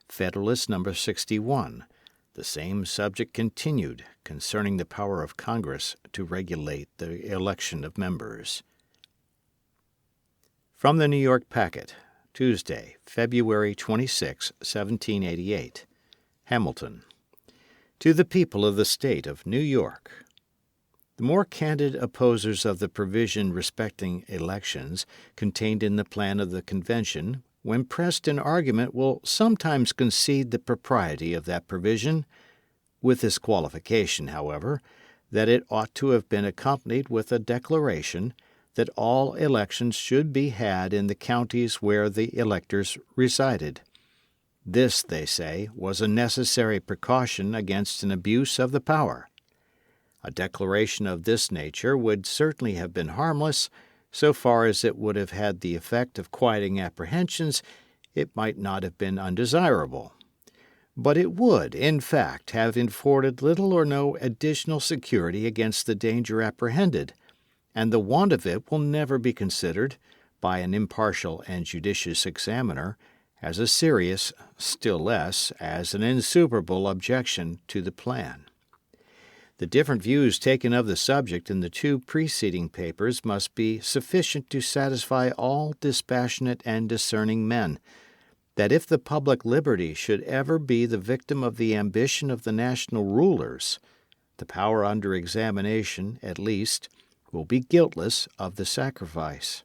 Federalist No. 61, the same subject continued concerning the power of Congress to regulate the election of members. From the New York Packet, Tuesday, February 26, 1788. Hamilton. To the people of the State of New York. The more candid opposers of the provision respecting elections contained in the plan of the convention, when pressed in argument, will sometimes concede the propriety of that provision, with this qualification, however, that it ought to have been accompanied with a declaration that all elections should be had in the counties where the electors resided. This, they say, was a necessary precaution against an abuse of the power. A declaration of this nature would certainly have been harmless, so far as it would have had the effect of quieting apprehensions. It might not have been undesirable. But it would, in fact, have afforded little or no additional security against the danger apprehended, and the want of it will never be considered, by an impartial and judicious examiner, as a serious, still less as an insuperable objection to the plan. The different views taken of the subject in the two preceding papers must be sufficient to satisfy all dispassionate and discerning men that if the public liberty should ever be the victim of the ambition of the national rulers, the power under examination, at least, will be guiltless of the sacrifice.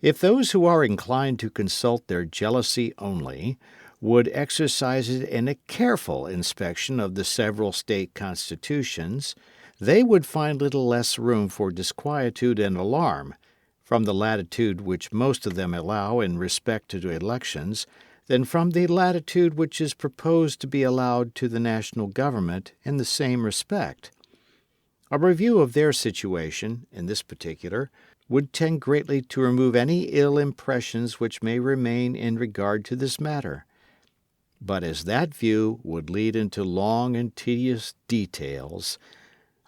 If those who are inclined to consult their jealousy only would exercise it in a careful inspection of the several state constitutions, they would find little less room for disquietude and alarm, from the latitude which most of them allow in respect to elections, than from the latitude which is proposed to be allowed to the national government in the same respect. A review of their situation, in this particular, would tend greatly to remove any ill impressions which may remain in regard to this matter. But as that view would lead into long and tedious details,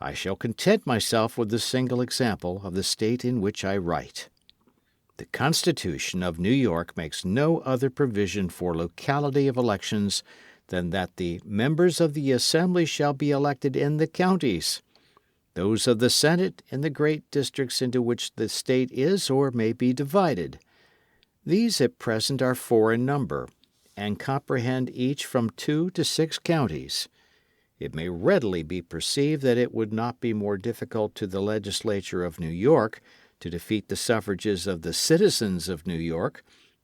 I shall content myself with the single example of the state in which I write. The Constitution of New York makes no other provision for locality of elections than that the members of the Assembly shall be elected in the counties, those of the Senate in the great districts into which the state is or may be divided. These at present are 4 in number, and comprehend each from 2 to 6 counties. It may readily be perceived that it would not be more difficult to the legislature of New York to defeat the suffrages of the citizens of New York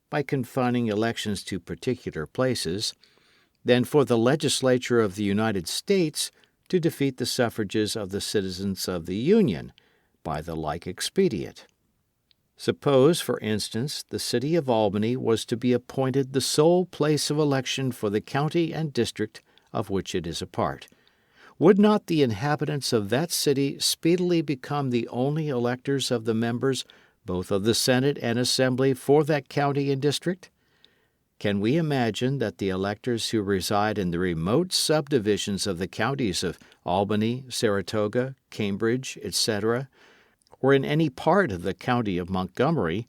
by confining elections to particular places than for the legislature of the United States to defeat the suffrages of the citizens of the Union by the like expedient. Suppose, for instance, the city of Albany was to be appointed the sole place of election for the county and district of which it is a part. Would not the inhabitants of that city speedily become the only electors of the members both of the Senate and Assembly for that county and district? Can we imagine that the electors who reside in the remote subdivisions of the counties of Albany, Saratoga, Cambridge, etc., or in any part of the county of Montgomery,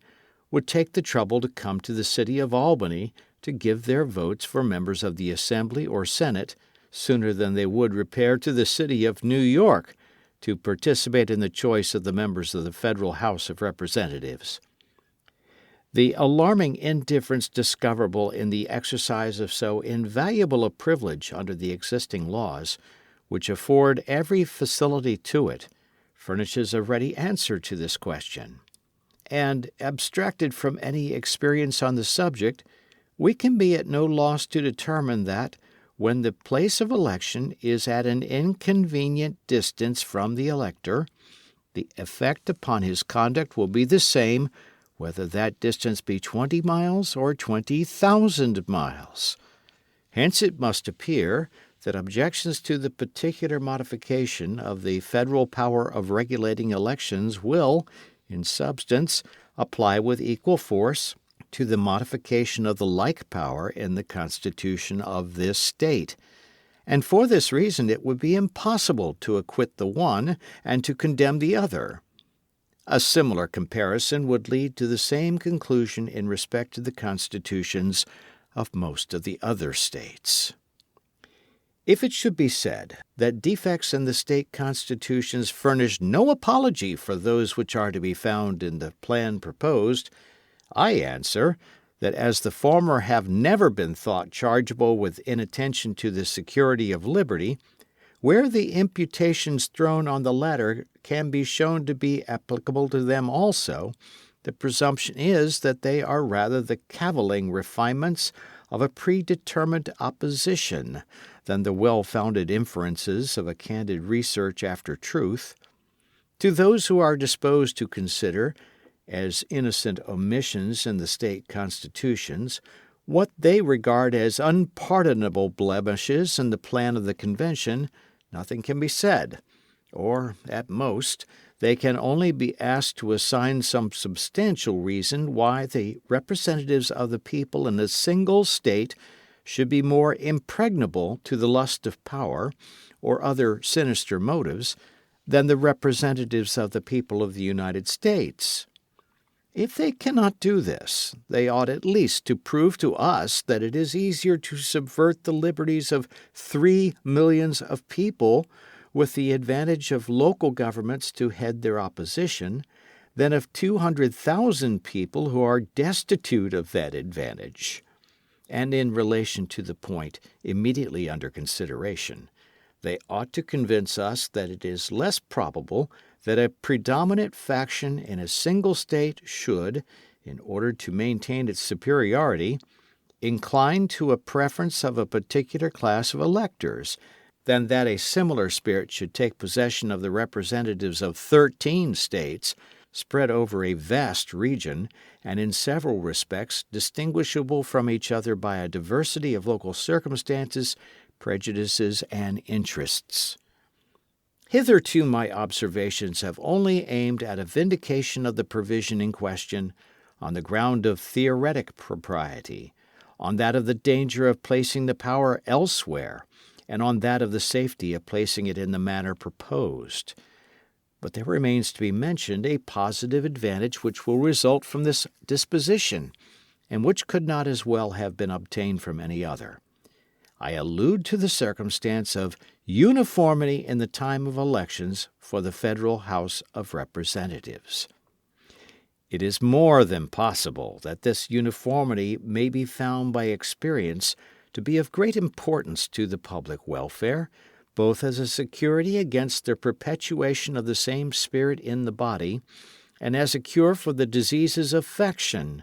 would take the trouble to come to the city of Albany to give their votes for members of the Assembly or Senate sooner than they would repair to the city of New York to participate in the choice of the members of the Federal House of Representatives? The alarming indifference discoverable in the exercise of so invaluable a privilege under the existing laws, which afford every facility to it, furnishes a ready answer to this question. And, abstracted from any experience on the subject, we can be at no loss to determine that, when the place of election is at an inconvenient distance from the elector, the effect upon his conduct will be the same whether that distance be 20 miles or 20,000 miles. Hence it must appear that objections to the particular modification of the federal power of regulating elections will, in substance, apply with equal force to the modification of the like power in the Constitution of this state, and for this reason it would be impossible to acquit the one and to condemn the other. A similar comparison would lead to the same conclusion in respect to the constitutions of most of the other states. If it should be said that defects in the state constitutions furnish no apology for those which are to be found in the plan proposed, I answer that as the former have never been thought chargeable with inattention to the security of liberty, where the imputations thrown on the latter can be shown to be applicable to them also, the presumption is that they are rather the cavilling refinements of a predetermined opposition than the well-founded inferences of a candid research after truth. To those who are disposed to consider, as innocent omissions in the state constitutions, what they regard as unpardonable blemishes in the plan of the convention, nothing can be said, or, at most, they can only be asked to assign some substantial reason why the representatives of the people in a single state should be more impregnable to the lust of power, or other sinister motives, than the representatives of the people of the United States. If they cannot do this, they ought at least to prove to us that it is easier to subvert the liberties of 3 millions of people with the advantage of local governments to head their opposition than of 200,000 people who are destitute of that advantage. And in relation to the point immediately under consideration, they ought to convince us that it is less probable that a predominant faction in a single state should, in order to maintain its superiority, incline to a preference of a particular class of electors, than that a similar spirit should take possession of the representatives of 13 states, spread over a vast region, and in several respects distinguishable from each other by a diversity of local circumstances, prejudices, and interests. Hitherto my observations have only aimed at a vindication of the provision in question on the ground of theoretic propriety, on that of the danger of placing the power elsewhere, and on that of the safety of placing it in the manner proposed. But there remains to be mentioned a positive advantage which will result from this disposition, and which could not as well have been obtained from any other. I allude to the circumstance of uniformity in the time of elections for the Federal House of Representatives. It is more than possible that this uniformity may be found by experience to be of great importance to the public welfare, both as a security against the perpetuation of the same spirit in the body, and as a cure for the diseases of faction.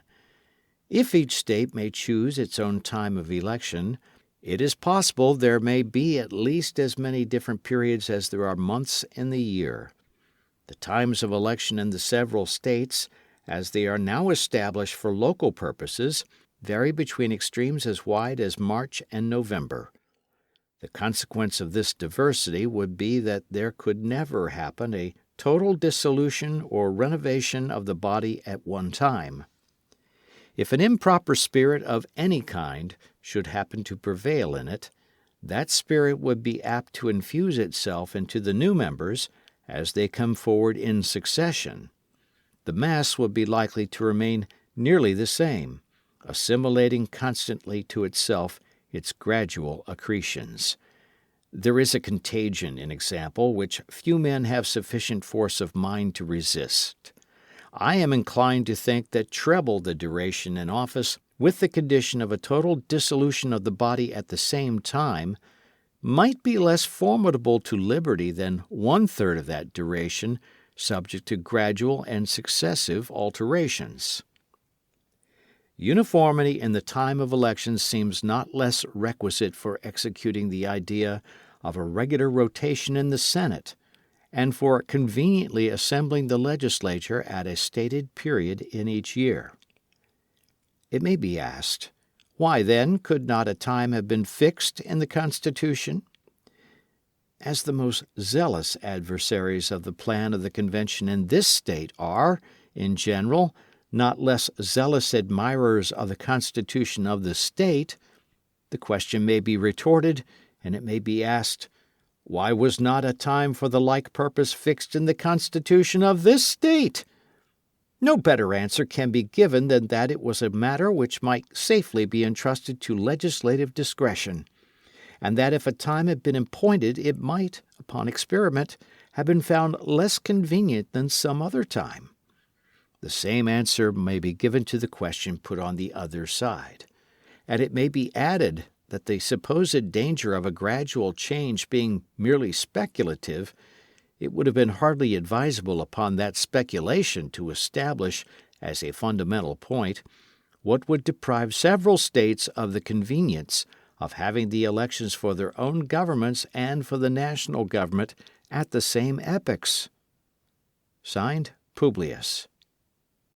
If each state may choose its own time of election, it is possible there may be at least as many different periods as there are months in the year. The times of election in the several states, as they are now established for local purposes, vary between extremes as wide as March and November. The consequence of this diversity would be that there could never happen a total dissolution or renovation of the body at one time. If an improper spirit of any kind should happen to prevail in it, that spirit would be apt to infuse itself into the new members as they come forward in succession. The mass would be likely to remain nearly the same, assimilating constantly to itself its gradual accretions. There is a contagion in example which few men have sufficient force of mind to resist. I am inclined to think that treble the duration in office with the condition of a total dissolution of the body at the same time might be less formidable to liberty than 1/3 of that duration subject to gradual and successive alterations. Uniformity in the time of elections seems not less requisite for executing the idea of a regular rotation in the Senate, and for conveniently assembling the legislature at a stated period in each year. It may be asked, why then could not a time have been fixed in the Constitution? As the most zealous adversaries of the plan of the convention in this state are, in general, not less zealous admirers of the Constitution of the state, the question may be retorted, and it may be asked, why was not a time for the like purpose fixed in the Constitution of this state? No better answer can be given than that it was a matter which might safely be entrusted to legislative discretion, and that if a time had been appointed it might, upon experiment, have been found less convenient than some other time. The same answer may be given to the question put on the other side, and it may be added that the supposed danger of a gradual change being merely speculative, it would have been hardly advisable upon that speculation to establish, as a fundamental point, what would deprive several states of the convenience of having the elections for their own governments and for the national government at the same epochs. Signed, Publius.